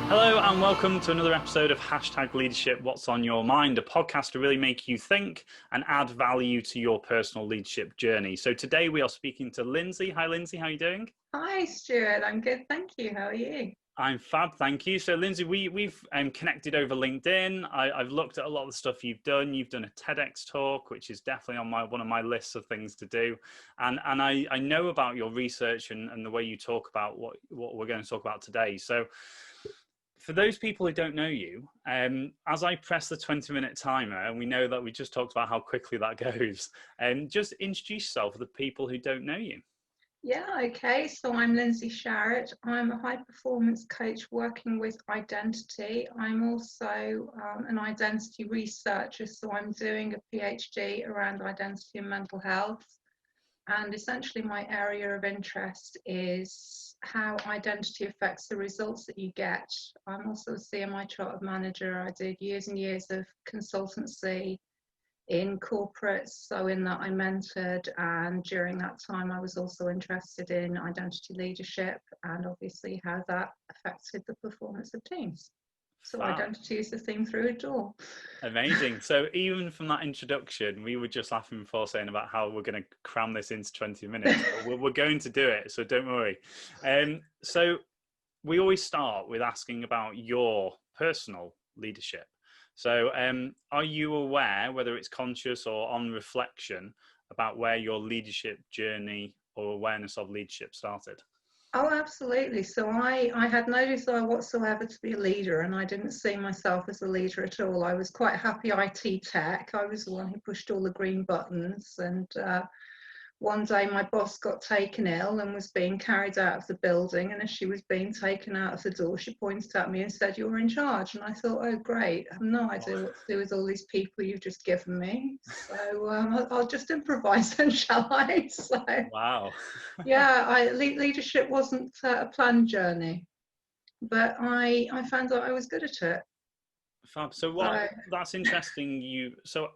Hello and welcome to another episode of Hashtag Leadership What's on Your Mind, a podcast to really make you think and add value to your personal leadership journey. So today we are speaking to Lindsey. Hi Lindsey, how are you doing? Hi Stuart, I'm good, thank you. How are you? I'm fab, thank you. So Lindsey, we've connected over LinkedIn. I've looked at a lot of the stuff you've done. You've done a TEDx talk, which is definitely on one of my lists of things to do. And I know about your research and the way you talk about what we're going to talk about today. So for those people who don't know you, as I press the 20-minute timer, and we know that we just talked about how quickly that goes, just introduce yourself to the people who don't know you. Yeah, okay. So I'm Lindsey Sharratt. I'm a high performance coach working with identity. I'm also an identity researcher, so I'm doing a PhD around identity and mental health. And essentially my area of interest is how identity affects the results that you get. I'm also a CMI Chartered Manager. I did years and years of consultancy in corporates, so in that I mentored, and during that time I was also interested in identity leadership and obviously how that affected the performance of teams. So Fab. identity is the theme through it all. Amazing. So even from that introduction, we were just laughing before saying about how we're going to cram this into 20 minutes. But we're going to do it, so don't worry. So we always start with asking about your personal leadership. So are you aware, whether it's conscious or on reflection, about where your leadership journey or awareness of leadership started? Oh, absolutely. So I had no desire whatsoever to be a leader, and I didn't see myself as a leader at all. I was quite happy IT tech. I was the one who pushed all the green buttons, and one day my boss got taken ill and was being carried out of the building, and as she was being taken out of the door, she pointed at me and said, "You're in charge." And I thought, oh great, I have no idea what to do with all these people you've just given me, so I'll just improvise then, shall I? So Wow. yeah, leadership wasn't a planned journey, but I found out I was good at it. Fab. So So that's interesting. So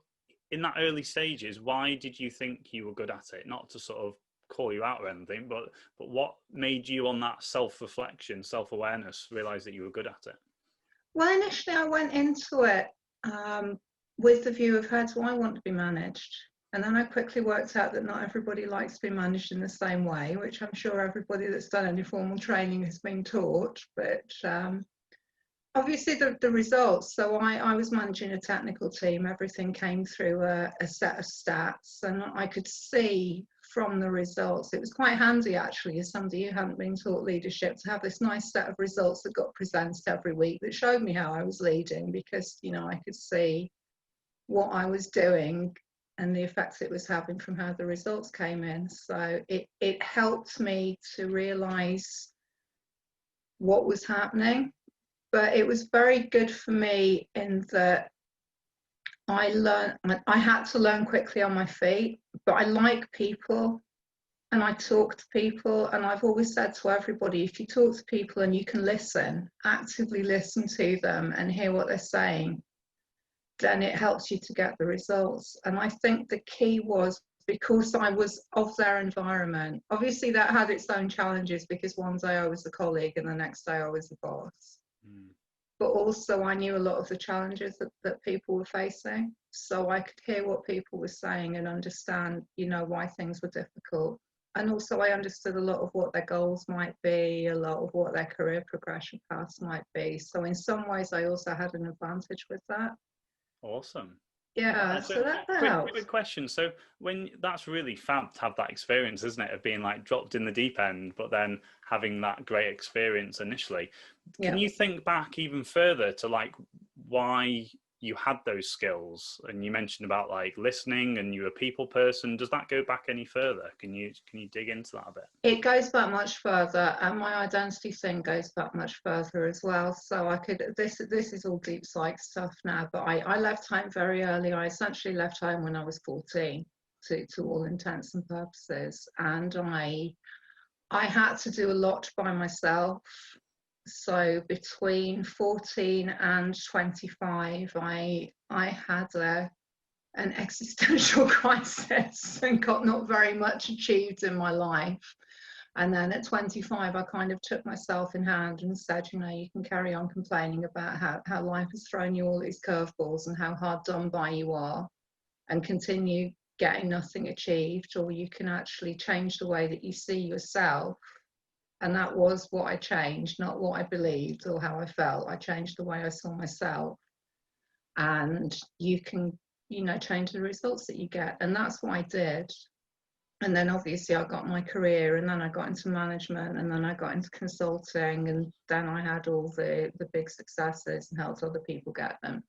in that early stages, why did you think you were good at it? Not to sort of call you out or anything, but what made you, on that self-reflection, self-awareness, realize that you were good at it? well, initially I went into it with the view of how do I want to be managed. And then I quickly worked out that not everybody likes to be managed in the same way, which I'm sure everybody that's done any formal training has been taught. But obviously the results, so I was managing a technical team. Everything came through a set of stats, and I could see from the results, it was quite handy actually, as somebody who hadn't been taught leadership, to have this nice set of results that got presented every week that showed me how I was leading, because I could see what I was doing and the effects it was having from how the results came in. So it helped me to realize what was happening. But it was very good for me in that I had to learn quickly on my feet, but I like people and I talk to people. And I've always said to everybody, if you talk to people and you can listen, actively listen to them and hear what they're saying, then it helps you to get the results. And I think the key was, because I was of their environment, obviously that had its own challenges, because one day I was a colleague and the next day I was the boss. But also I knew a lot of the challenges that people were facing. So I could hear what people were saying and understand, why things were difficult. And also I understood a lot of what their goals might be, a lot of what their career progression paths might be. So in some ways I also had an advantage with that. Awesome. Yeah, So so that helps. quick question. So that's really fab to have that experience, isn't it? Of being like dropped in the deep end, but then having that great experience initially. Can Yeah. you think back even further to like why you had those skills? And you mentioned about like listening and you were a people person. Does that go back any further? Can you dig into that a bit? It goes back much further, and my identity thing goes back much further as well. So this is all deep psych stuff now, but I left home very early. I essentially left home when I was 14 to all intents and purposes. And I had to do a lot by myself. So between 14 and 25, I had an existential crisis and got not very much achieved in my life. And then at 25, I kind of took myself in hand and said, you know, you can carry on complaining about how life has thrown you all these curveballs and how hard done by you are, and continue getting nothing achieved, or you can actually change the way that you see yourself. And that was what I changed, not what I believed or how I felt. I changed the way I saw myself. And you can, you know, change the results that you get. And that's what I did. And then obviously I got my career, and then I got into management, and then I got into consulting, and then I had all the big successes and helped other people get them.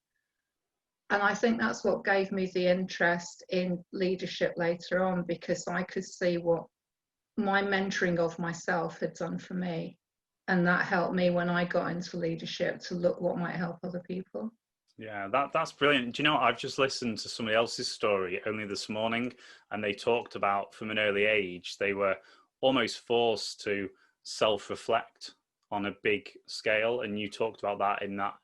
And I think that's what gave me the interest in leadership later on, because I could see what my mentoring of myself had done for me. And that helped me when I got into leadership to look what might help other people. Yeah, that's brilliant. Do you know what? I've just listened to somebody else's story only this morning, and they talked about from an early age, they were almost forced to self-reflect on a big scale. And you talked about that in that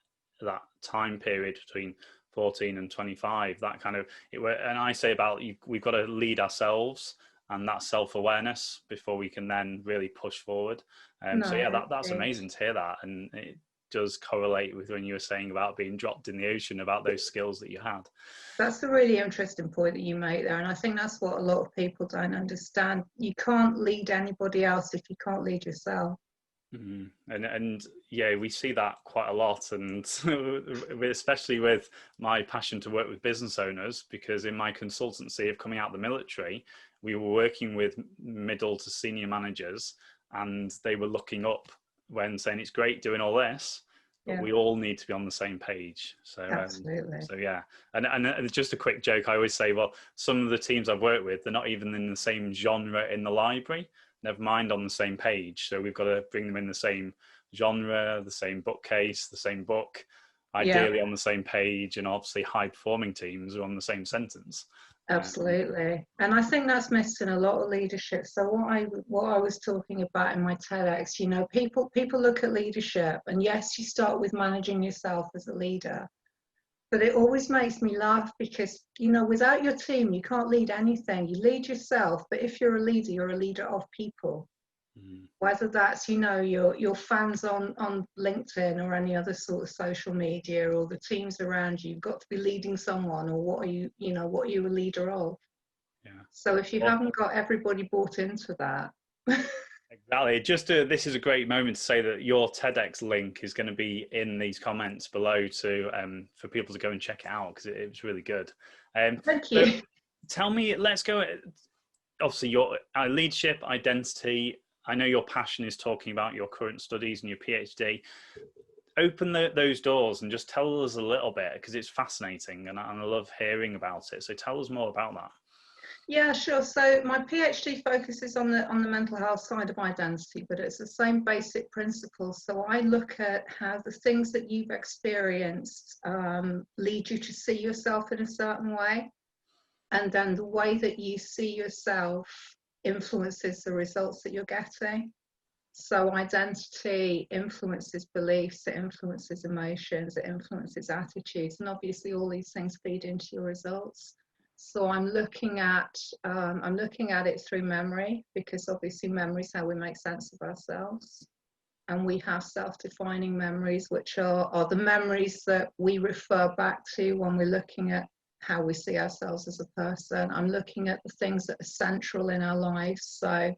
time period between 14 and 25, that kind of, and I say about we've got to lead ourselves and that self-awareness before we can then really push forward. So yeah, that's amazing to hear that. And it does correlate with when you were saying about being dropped in the ocean, about those skills that you had. That's a really interesting point that you make there. And I think that's what a lot of people don't understand. You can't lead anybody else if you can't lead yourself. Mm-hmm. And yeah, we see that quite a lot, and especially with my passion to work with business owners, because in my consultancy of coming out of the military, we were working with middle to senior managers, and they were looking up when saying it's great doing all this, but we all need to be on the same page. So absolutely. So yeah, and just a quick joke, I always say, well, some of the teams I've worked with, they're not even in the same genre in the library, never mind on the same page. So we've got to bring them in the same genre, the same bookcase, the same book, ideally on the same page, and obviously high performing teams are on the same sentence. Absolutely. And I think that's missed in a lot of leadership. So what I was talking about in my TEDx, you know, people look at leadership, and yes, you start with managing yourself as a leader, but it always makes me laugh because, you know, without your team, you can't lead anything. You lead yourself, but if you're a leader of people. Whether that's, you know, your fans on LinkedIn or any other sort of social media, or the teams around you, you've got to be leading someone, or what are you a leader of? Yeah. So if you haven't got everybody bought into that. Exactly. This is a great moment to say that your TEDx link is going to be in these comments below for people to go and check it out, because it was really good. Thank you. Tell me, let's go. Obviously, your leadership, identity. I know your passion is talking about your current studies and your PhD. Open those doors and just tell us a little bit, because it's fascinating, and I love hearing about it. So tell us more about that. Yeah, sure. So my PhD focuses on the mental health side of identity, but it's the same basic principles. So I look at how the things that you've experienced lead you to see yourself in a certain way, and then the way that you see yourself influences the results that you're getting. So identity influences beliefs, it influences emotions, it influences attitudes, and obviously all these things feed into your results. So I'm looking at it through memory, because obviously memory is how we make sense of ourselves. And we have self-defining memories, which are the memories that we refer back to when we're looking at how we see ourselves as a person. I'm looking at the things that are central in our lives. So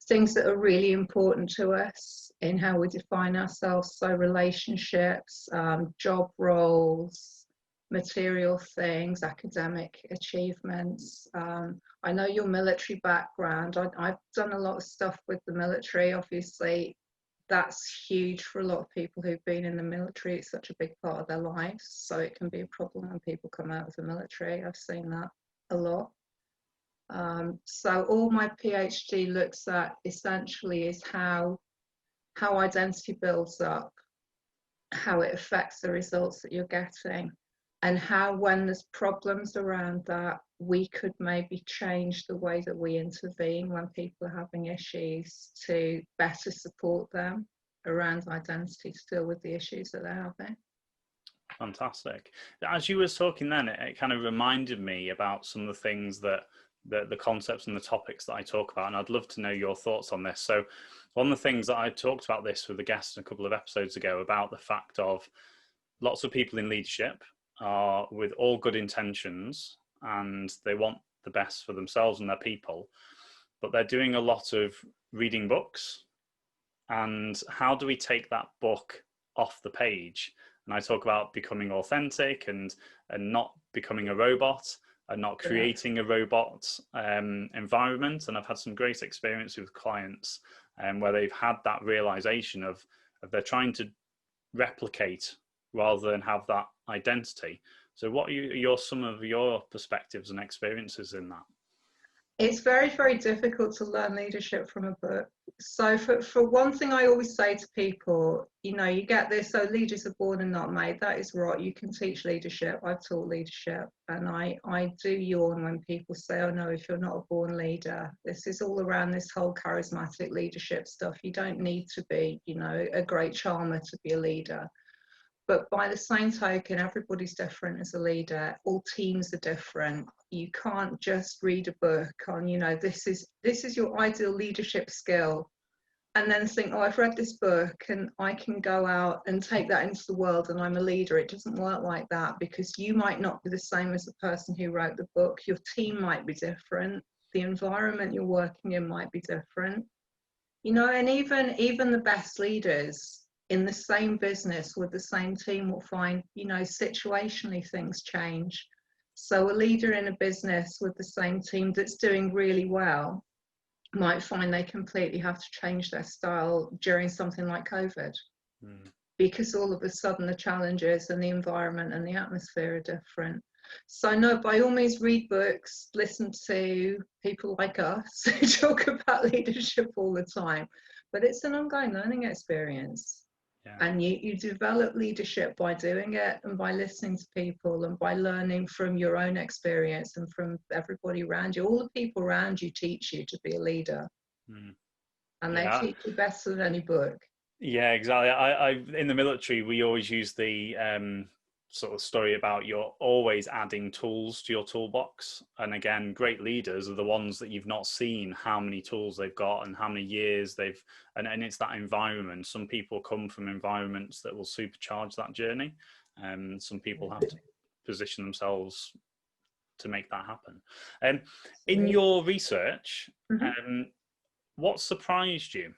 things that are really important to us in how we define ourselves. So relationships, job roles, material things, academic achievements. I know your military background. I've done a lot of stuff with the military. Obviously, that's huge for a lot of people who've been in the military. It's such a big part of their lives. So it can be a problem when people come out of the military. I've seen that a lot. So all my PhD looks at essentially is how identity builds up, how it affects the results that you're getting, and how, when there's problems around that, we could maybe change the way that we intervene when people are having issues to better support them around identity to deal with the issues that they're having. Fantastic. As you were talking then, it kind of reminded me about some of the things that the concepts and the topics that I talk about, and I'd love to know your thoughts on this. So one of the things that I talked about this with a guest a couple of episodes ago, about the fact of lots of people in leadership are with all good intentions and they want the best for themselves and their people, but they're doing a lot of reading books. And how do we take that book off the page? And I talk about becoming authentic and not becoming a robot and not creating a robot environment. And I've had some great experience with clients where they've had that realization of they're trying to replicate rather than have that identity. So what are some of your perspectives and experiences in that? It's very, very difficult to learn leadership from a book. So for one thing, I always say to people, you get this, so leaders are born and not made. That is right. You can teach leadership. I've taught leadership. And I do yawn when people say, oh no, if you're not a born leader. This is all around this whole charismatic leadership stuff. You don't need to be, a great charmer to be a leader. But by the same token, everybody's different as a leader. All teams are different. You can't just read a book on, this is your ideal leadership skill, and then think, oh, I've read this book and I can go out and take that into the world and I'm a leader. It doesn't work like that, because you might not be the same as the person who wrote the book. Your team might be different. The environment you're working in might be different. And even the best leaders in the same business with the same team will find, situationally things change. So a leader in a business with the same team that's doing really well might find they completely have to change their style during something like COVID, because all of a sudden the challenges and the environment and the atmosphere are different. So no, by all means, read books, listen to people like us who talk about leadership all the time, but it's an ongoing learning experience. And you develop leadership by doing it and by listening to people and by learning from your own experience and from everybody around you. All the people around you teach you to be a leader. And they teach you better than any book. Yeah, exactly. I in the military, we always use the sort of story about you're always adding tools to your toolbox. And again, great leaders are the ones that you've not seen how many tools they've got and how many years they've, and it's that environment. Some people come from environments that will supercharge that journey. Some people have to position themselves to make that happen. In your research, what surprised you?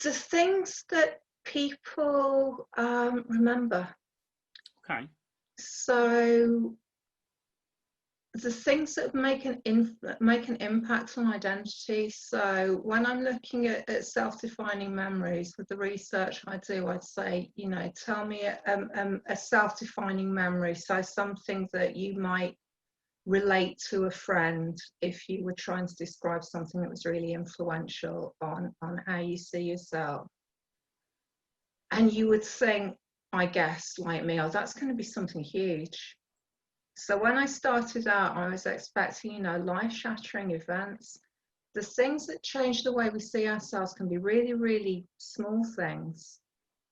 The things that people remember. Okay. So the things that make an impact on identity. So when I'm looking at self-defining memories with the research I do, I'd say, tell me a self-defining memory. So something that you might relate to a friend if you were trying to describe something that was really influential on how you see yourself. And you would think, I guess, like me, oh, that's going to be something huge. So when I started out, I was expecting, life-shattering events. The things that change the way we see ourselves can be really, really small things.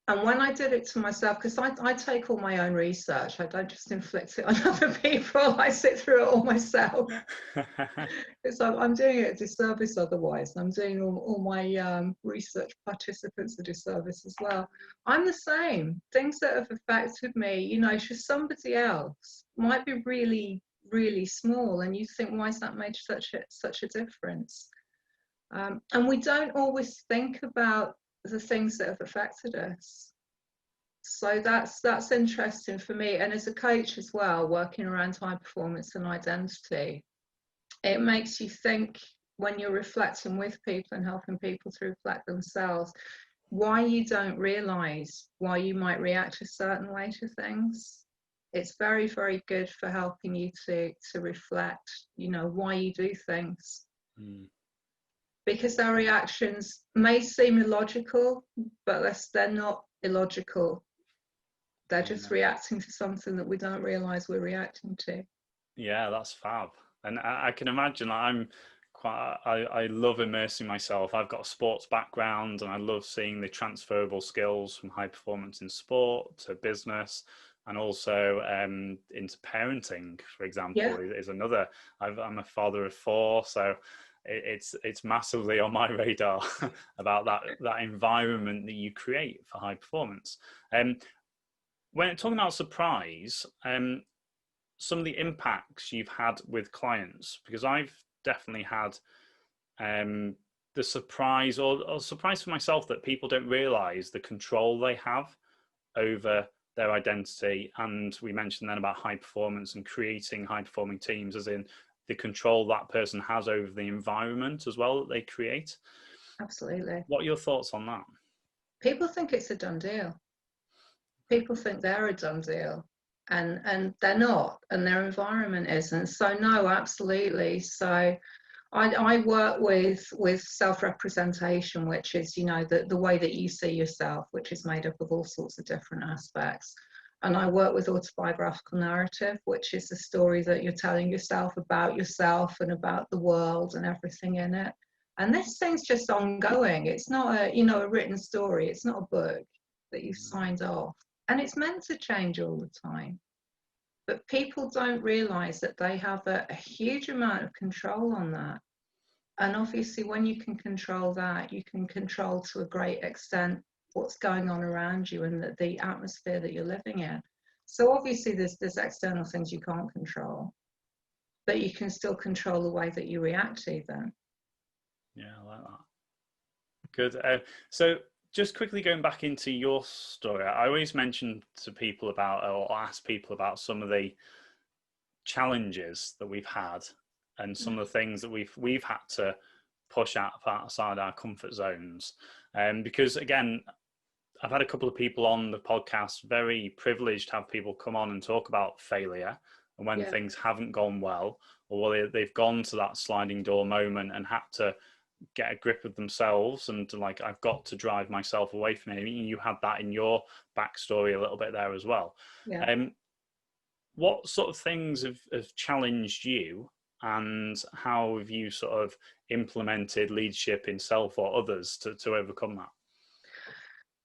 And when I did it to myself, because I take all my own research, I don't just inflict it on other people, I sit through it all myself. So I'm doing it a disservice otherwise. I'm doing all my research participants a disservice as well. I'm the same. Things that have affected me, for somebody else might be really, really small. And you think, why has that made such a difference? And we don't always think about the things that have affected us. So that's interesting for me. And as a coach as well, working around high performance and identity, it makes you think, when you're reflecting with people and helping people to reflect themselves, why you don't realize why you might react a certain way to things. It's very, very good for helping you to reflect, why you do things. Because our reactions may seem illogical, but they're not illogical. They're just reacting to something that we don't realize we're reacting to. Yeah, that's fab. And I can imagine I'm I love immersing myself. I've got a sports background, and I love seeing the transferable skills from high performance in sport to business, and also into parenting, for example, Yeah, is another. I'm a father of 4, so it's massively on my radar about that environment that you create for high performance. When talking about surprise, some of the impacts you've had with clients, because I've definitely had the surprise or surprise for myself that people don't realize the control they have over their identity. And we mentioned then about high performance and creating high performing teams, as in the control that person has over the environment as well that they create. absolutely. What are your thoughts on that? People think it's a done deal. People think they're a done deal, and they're not, and their environment isn't. So no, absolutely. So I work with self-representation, which is, you know, the way that you see yourself, which is made up of all sorts of different aspects. And I work with autobiographical narrative, which is the story that you're telling yourself and about the world and everything in it. And this thing's just ongoing. It's not a, you know, a written story. It's not a book that you've signed off. And it's meant to change all the time. But people don't realize that they have a huge amount of control on that. And obviously, when you can control that, you can control to a great extent what's going on around you and the atmosphere that you're living in. So obviously, there's external things you can't control, but you can still control the way that you react to them. Yeah, I like that. Good. So just quickly going back into your story, I always mention to people about, or ask people about, some of the challenges that we've had and some of the things that we've had to push outside our comfort zones. Because again, I've had a couple of people on the podcast, very privileged to have people come on and talk about failure and when things haven't gone well, or they've gone to that sliding door moment and had to get a grip of themselves and like, I've got to drive myself away from it. You had that in your backstory a little bit there as well. What sort of things have challenged you, and how have you sort of implemented leadership in self or others to overcome that?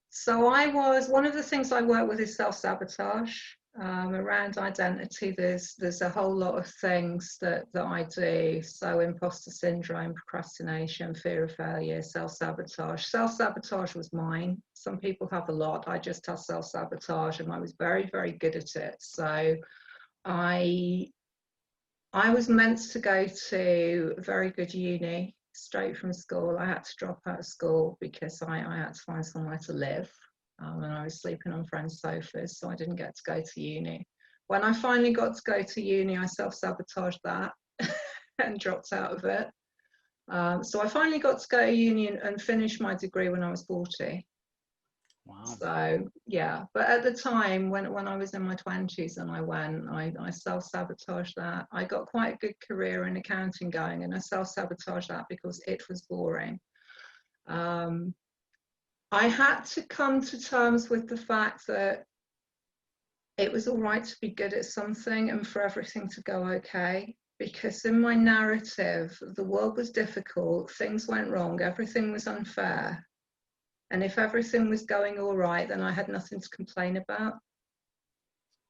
So one of the things I work with is self-sabotage. Around identity, there's a whole lot of things that I do. So imposter syndrome, procrastination, fear of failure, self-sabotage. Self-sabotage was mine. Some people have a lot. I just have self-sabotage, and I was very, very good at it. So I was meant to go to a very good uni straight from school. I had to drop out of school because I had to find somewhere to live. And I was sleeping on friends' sofas, so I didn't get to go to uni. When I finally got to go to uni, I self-sabotaged that and dropped out of it. So I finally got to go to uni and finish my degree when I was 40. Wow. So yeah, but at the time when I was in my 20s and I self-sabotaged that. I got quite a good career in accounting going, and I self-sabotaged that because it was boring. I had to come to terms with the fact that it was all right to be good at something and for everything to go okay, because in my narrative, the world was difficult, things went wrong, everything was unfair. And if everything was going all right, then I had nothing to complain about.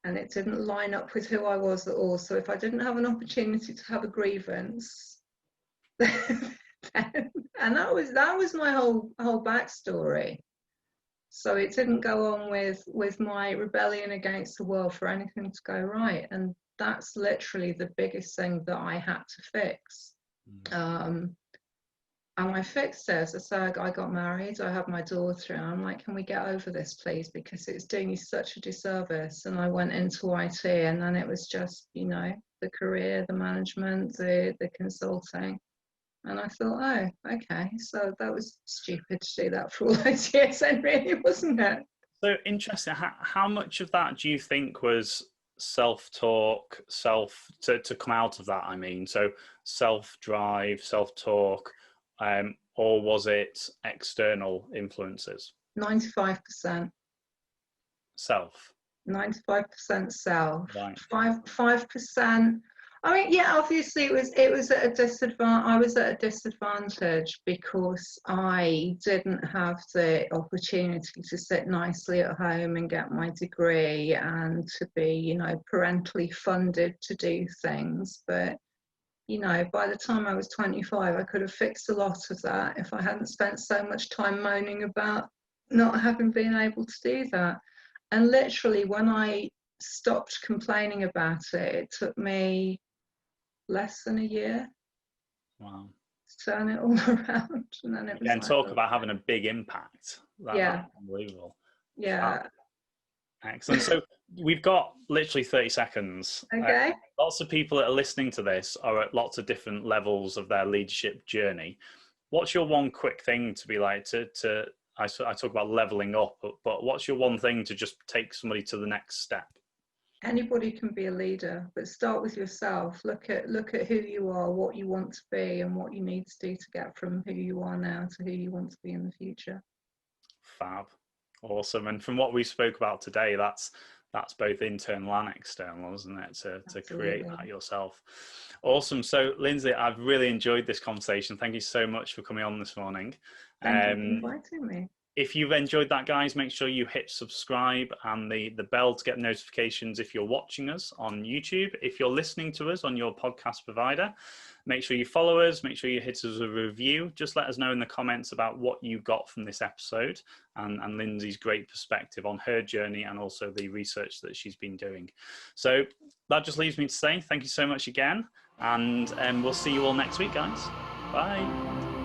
And it didn't line up with who I was at all. So if I didn't have an opportunity to have a grievance, and that was my whole backstory. So it didn't go on with my rebellion against the world for anything to go right. And that's literally the biggest thing that I had to fix. And I fixed it. As I said, I got married, I had my daughter, and I'm like, can we get over this, please? Because it's doing you such a disservice. And I went into IT, and then it was just, you know, the career, the management, the consulting. And I thought, oh, okay, so that was stupid to do that for all those years, then, really, wasn't it? So interesting. How much of that do you think was self-talk, to come out of that? I mean, so self-drive, self-talk, or was it external influences? 95%. Self. 95% self. Right. 5%. I mean, yeah, obviously it was at a disadvantage. I was at a disadvantage because I didn't have the opportunity to sit nicely at home and get my degree and to be, you know, parentally funded to do things. But, you know, by the time I was 25, I could have fixed a lot of that if I hadn't spent so much time moaning about not having been able to do that. And literally, when I stopped complaining about it, it took me less than a year Wow. to turn it all around. And then it was Again, like, talk oh, about having a big impact. yeah, That's unbelievable. yeah. Excellent. So we've got literally 30 seconds. Okay. Lots of people that are listening to this are at lots of different levels of their leadership journey. What's your one quick thing to be like I talk about leveling up, but what's your one thing to just take somebody to the next step? Anybody can be a leader, but start with yourself. Look at who you are, what you want to be, and what you need to do to get from who you are now to who you want to be in the future. Fab. Awesome. And from what we spoke about today, that's both internal and external, isn't it? To create that yourself. Awesome. So Lindsey, I've really enjoyed this conversation. Thank you so much for coming on this morning. Thank you for inviting me. If you've enjoyed that, guys, make sure you hit subscribe and the bell to get notifications if you're watching us on YouTube. If you're listening to us on your podcast provider, make sure you follow us, make sure you hit us a review. Just let us know in the comments about what you got from this episode and Lindsey's great perspective on her journey and also the research that she's been doing. So that just leaves me to say thank you so much again, and we'll see you all next week, guys. Bye.